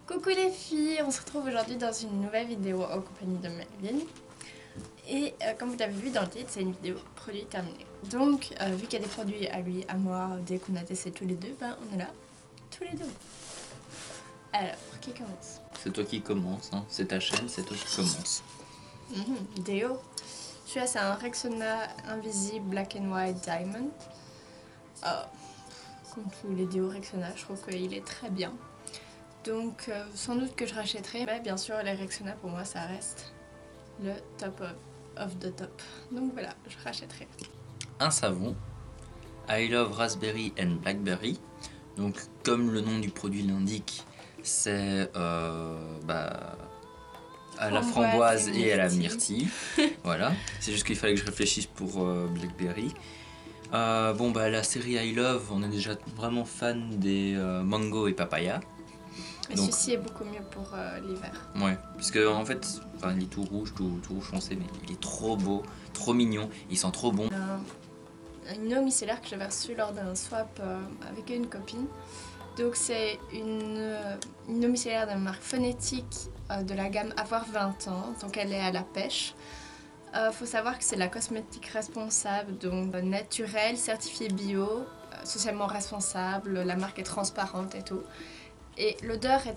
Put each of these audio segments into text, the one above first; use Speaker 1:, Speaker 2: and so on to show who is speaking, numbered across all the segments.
Speaker 1: Coucou les filles, on se retrouve aujourd'hui dans une nouvelle vidéo en compagnie de Melvin. Et comme vous l'avez vu dans le titre, c'est une vidéo produit terminé. Donc, vu qu'il y a des produits à lui, à moi, dès qu'on a testé tous les deux, ben on est là, tous les deux. Alors, qui commence?
Speaker 2: C'est toi qui commence, hein. C'est ta chaîne, c'est toi qui commence.
Speaker 1: Déo. Celui-là, c'est un Rexona Invisible Black and White Diamond. Comme tous les déos Rexona, je trouve qu'il est très bien. Donc, sans doute que je rachèterai. Mais bien sûr, les Rexona, pour moi, ça reste le top of the top. Donc voilà, je rachèterai.
Speaker 2: Un savon, I Love Raspberry and Blackberry. Donc, comme le nom du produit l'indique, c'est à la framboise et à la myrtille. Voilà, c'est juste qu'il fallait que je réfléchisse pour Blackberry. La série I Love, on est déjà vraiment fan des mango et papaya.
Speaker 1: Mais celui-ci est beaucoup mieux pour l'hiver.
Speaker 2: Ouais, parce que en fait, il est tout rouge foncé, mais il est trop beau, trop mignon, il sent trop bon.
Speaker 1: Une eau micellaire que j'avais reçue lors d'un swap avec une copine. Donc c'est une eau micellaire de marque phonétique de la gamme Avoir 20 ans. Donc elle est à la pêche. Faut savoir que c'est la cosmétique responsable, donc naturelle, certifiée bio, socialement responsable, la marque est transparente et tout. Et l'odeur est,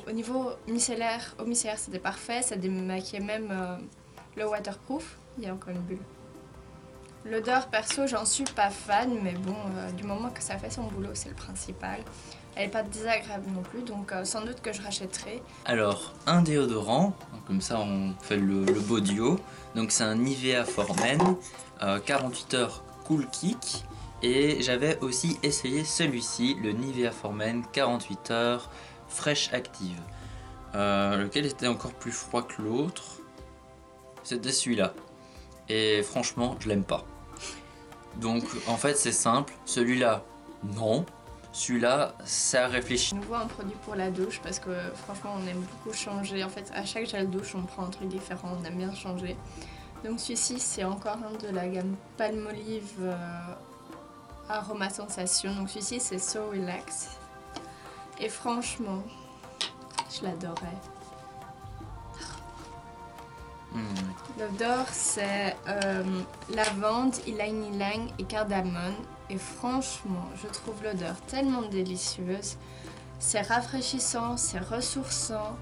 Speaker 1: au niveau micellaire, eau micellaire c'était parfait, ça démaquillait même le waterproof, il y a encore une bulle. L'odeur perso j'en suis pas fan, mais bon, du moment que ça fait son boulot c'est le principal. Elle est pas désagréable non plus, donc sans doute que je rachèterai.
Speaker 2: Alors, un déodorant, comme ça on fait le beau duo. Donc c'est un Nivea For Men, 48 heures Cool Kick. Et j'avais aussi essayé celui-ci, le Nivea For Men 48 heures Fresh Active. Lequel était encore plus froid que l'autre. C'était celui-là. Et franchement, je l'aime pas. Donc en fait c'est simple, celui-là, non. Celui-là, ça réfléchit.
Speaker 1: On voit un produit pour la douche parce que franchement on aime beaucoup changer. En fait à chaque gel douche on prend un truc différent, on aime bien changer. Donc celui-ci c'est encore un de la gamme Palmolive Aroma Sensation. Donc celui-ci c'est So Relax. Et franchement, je l'adorais. L'odeur c'est lavande, ylang ylang et cardamone. Et franchement, je trouve l'odeur tellement délicieuse. C'est rafraîchissant, c'est ressourçant.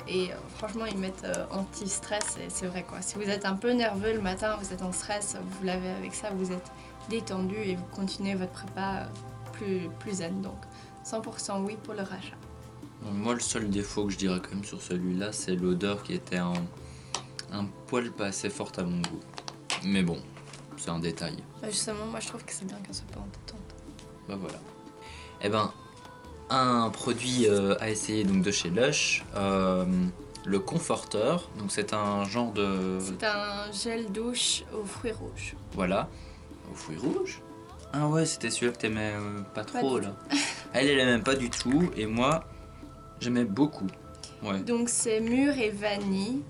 Speaker 1: Et franchement, ils mettent anti-stress et c'est vrai quoi. Si vous êtes un peu nerveux le matin, vous êtes en stress, vous lavez avec ça, vous êtes détendu et vous continuez votre prépa plus zen. Donc 100% oui pour le rachat.
Speaker 2: Moi, le seul défaut que je dirais quand même sur celui-là, c'est l'odeur qui était un poil pas assez forte à mon goût. Mais bon, c'est un détail.
Speaker 1: Justement, moi je trouve que c'est bien qu'elle soit pas entêtante.
Speaker 2: Bah voilà. Eh ben, un produit à essayer donc de chez Lush, le Conforteur. Donc c'est un genre de...
Speaker 1: C'est un gel douche aux fruits rouges.
Speaker 2: Voilà. Aux fruits rouges. Ah ouais, c'était celui-là que t'aimais pas trop
Speaker 1: pas
Speaker 2: là. Elle aimait pas du tout et moi j'aimais beaucoup. Ouais.
Speaker 1: Donc c'est mûre et vanille.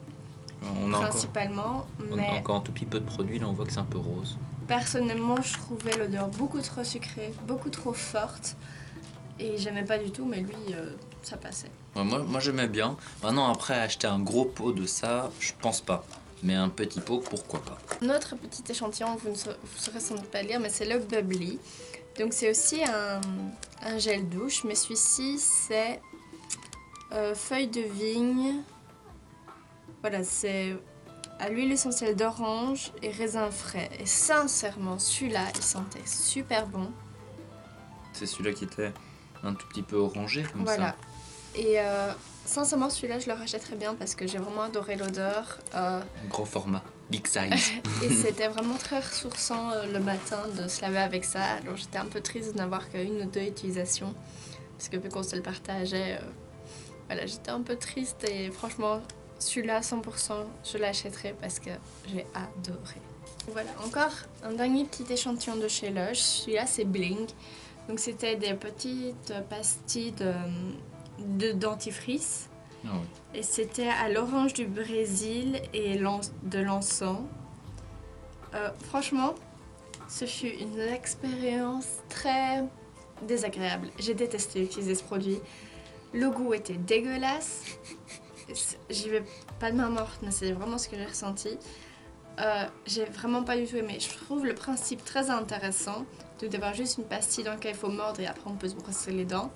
Speaker 2: On a
Speaker 1: principalement,
Speaker 2: on a encore un tout petit peu de produit, là on voit que c'est un peu rose.
Speaker 1: Personnellement, je trouvais l'odeur beaucoup trop sucrée, beaucoup trop forte. Et j'aimais pas du tout, mais lui, ça passait.
Speaker 2: Ouais, moi j'aimais bien. Maintenant, après, acheter un gros pot de ça, je pense pas. Mais un petit pot, pourquoi pas.
Speaker 1: Notre petit échantillon, vous saurez sans doute pas lire, mais c'est le Bubbly. Donc c'est aussi un gel douche, mais celui-ci, c'est feuille de vigne. Voilà, c'est à l'huile essentielle d'orange et raisin frais. Et sincèrement, celui-là, il sentait super bon.
Speaker 2: C'est celui-là qui était un tout petit peu orangé comme
Speaker 1: voilà.
Speaker 2: ça.
Speaker 1: Et sincèrement, celui-là, je le rachèterais bien parce que j'ai vraiment adoré l'odeur.
Speaker 2: Gros format, big size.
Speaker 1: Et c'était vraiment très ressourçant le matin de se laver avec ça. Alors j'étais un peu triste de n'avoir qu'une ou deux utilisations. Parce que vu qu'on se le partageait, voilà, j'étais un peu triste. Et franchement, celui-là, 100%, je l'achèterai parce que j'ai adoré. Voilà, encore un dernier petit échantillon de chez Lush. Celui-là, c'est Bling. Donc c'était des petites pastilles de dentifrice.
Speaker 2: Ah oui.
Speaker 1: Et c'était à l'orange du Brésil et de l'encens. Franchement, ce fut une expérience très désagréable. J'ai détesté utiliser ce produit. Le goût était dégueulasse. J'y vais pas de main morte, mais c'est vraiment ce que j'ai ressenti. J'ai vraiment pas du tout aimé. Je trouve le principe très intéressant d'avoir juste une pastille dans laquelle il faut mordre et après on peut se brosser les dents.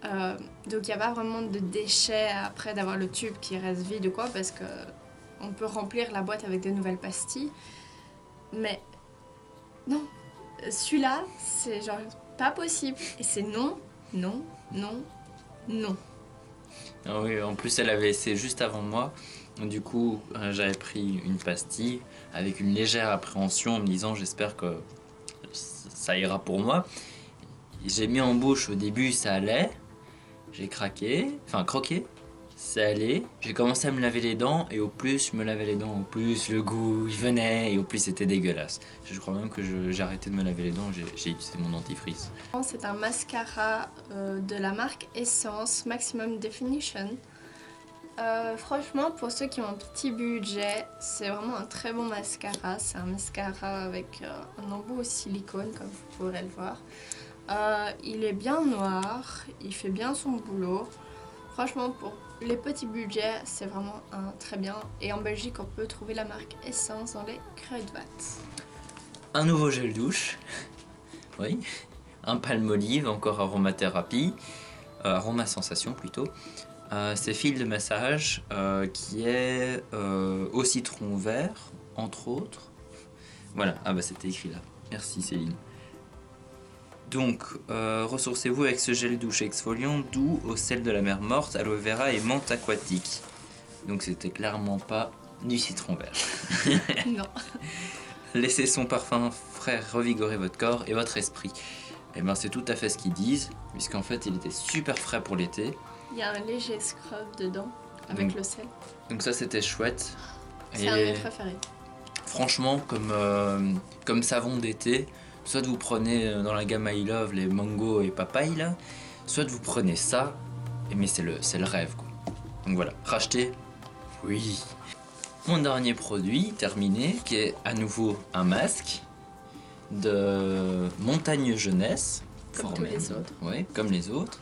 Speaker 1: Donc il n'y a pas vraiment de déchets après d'avoir le tube qui reste vide ou quoi, parce que on peut remplir la boîte avec de nouvelles pastilles. Mais non, celui-là c'est genre pas possible. Et c'est non, non, non, non.
Speaker 2: Ah oui, en plus elle avait essayé juste avant moi. Du coup, j'avais pris une pastille avec une légère appréhension en me disant j'espère que ça ira pour moi. J'ai mis en bouche au début, ça allait. J'ai croqué, ça allait. J'ai commencé à me laver les dents et au plus je me lavais les dents, au plus le goût il venait et au plus c'était dégueulasse. Je crois même que j'ai arrêté de me laver les dents, j'ai utilisé mon dentifrice.
Speaker 1: C'est un mascara de la marque Essence Maximum Definition. Franchement, pour ceux qui ont un petit budget, c'est vraiment un très bon mascara. C'est un mascara avec un embout au silicone, comme vous pourrez le voir. Il est bien noir, il fait bien son boulot. Franchement, pour les petits budgets, c'est vraiment un très bien. Et en Belgique, on peut trouver la marque Essence dans les Kruidvat.
Speaker 2: Un nouveau gel douche, oui. Un Palmolive, encore aromathérapie, aroma sensation plutôt. C'est fil de massage qui est au citron vert, entre autres. Voilà, ah bah c'était écrit là. Merci Céline. Donc, ressourcez-vous avec ce gel douche exfoliant doux au sel de la mer morte, aloe vera et menthe aquatique. Donc c'était clairement pas du citron vert.
Speaker 1: Non.
Speaker 2: Laissez son parfum frais revigorer votre corps et votre esprit. Et ben c'est tout à fait ce qu'ils disent, puisqu'en fait il était super frais pour l'été.
Speaker 1: Il y a un léger scrub dedans, avec le sel.
Speaker 2: Donc ça c'était chouette.
Speaker 1: C'est un de mes préférés.
Speaker 2: Franchement, comme savon d'été, soit vous prenez dans la gamme I Love les mango et papaye là, soit vous prenez ça, mais c'est le rêve quoi. Donc voilà, racheter, oui. Mon dernier produit terminé, qui est à nouveau un masque de Montagne Jeunesse.
Speaker 1: Comme tous les autres.
Speaker 2: Oui, comme les autres.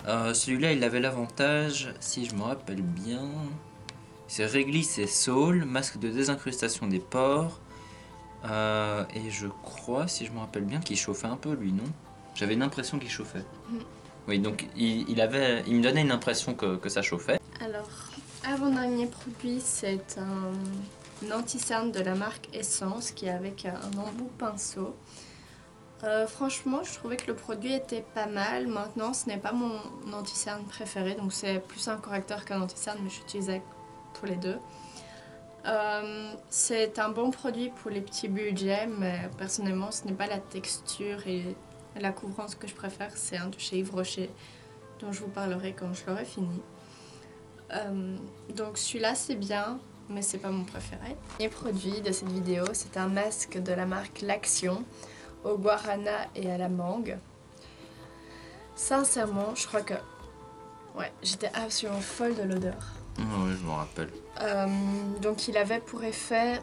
Speaker 2: Celui-là, il avait l'avantage, si je me rappelle bien, c'est réglisse et saule, masque de désincrustation des pores. Et je crois, si je me rappelle bien, qu'il chauffait un peu lui, non? J'avais une impression qu'il chauffait. Oui, donc il me donnait une impression que ça chauffait.
Speaker 1: Alors, avant-dernier produit, c'est un anti-cerne de la marque Essence qui est avec un embout pinceau. Franchement, je trouvais que le produit était pas mal. Maintenant, ce n'est pas mon anti-cerne préféré, donc c'est plus un correcteur qu'un anti-cerne, mais j'utilise tous les deux. C'est un bon produit pour les petits budgets, mais personnellement, ce n'est pas la texture et la couvrance que je préfère. C'est un de chez Yves Rocher, dont je vous parlerai quand je l'aurai fini. Donc celui-là, c'est bien, mais c'est pas mon préféré. Le produit de cette vidéo, c'est un masque de la marque L'Action, au guarana et à la mangue. Sincèrement, je crois que j'étais absolument folle de l'odeur.
Speaker 2: Oui, je m'en rappelle.
Speaker 1: Donc il avait pour effet,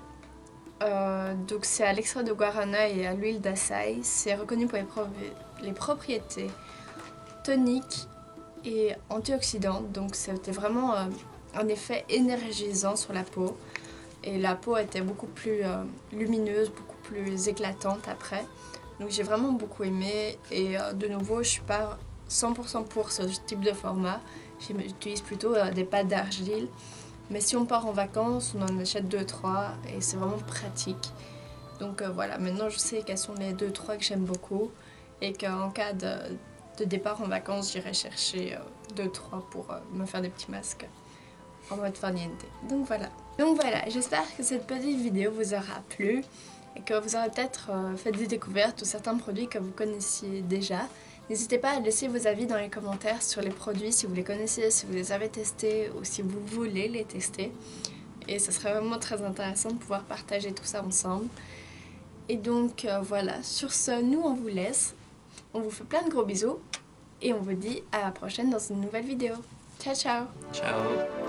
Speaker 1: donc c'est à l'extrait de guarana et à l'huile d'açaï. C'est reconnu pour les propriétés toniques et antioxydantes. Donc c'était vraiment un effet énergisant sur la peau. Et la peau était beaucoup plus lumineuse, beaucoup plus éclatante après. Donc j'ai vraiment beaucoup aimé. Et de nouveau, je suis pas 100% pour ce type de format. J'utilise plutôt des pâtes d'argile. Mais si on part en vacances, on en achète 2-3 et c'est vraiment pratique. Donc voilà, maintenant je sais quels sont les 2-3 que j'aime beaucoup. Et qu'en cas de départ en vacances, j'irai chercher 2-3 pour me faire des petits masques en mode farniente. Donc voilà, j'espère que cette petite vidéo vous aura plu et que vous aurez peut-être fait des découvertes ou certains produits que vous connaissiez déjà. N'hésitez pas à laisser vos avis dans les commentaires sur les produits, si vous les connaissez, si vous les avez testés ou si vous voulez les tester. Et ce serait vraiment très intéressant de pouvoir partager tout ça ensemble. Et donc voilà, sur ce, nous on vous laisse. On vous fait plein de gros bisous et on vous dit à la prochaine dans une nouvelle vidéo. Ciao ciao.
Speaker 2: Ciao.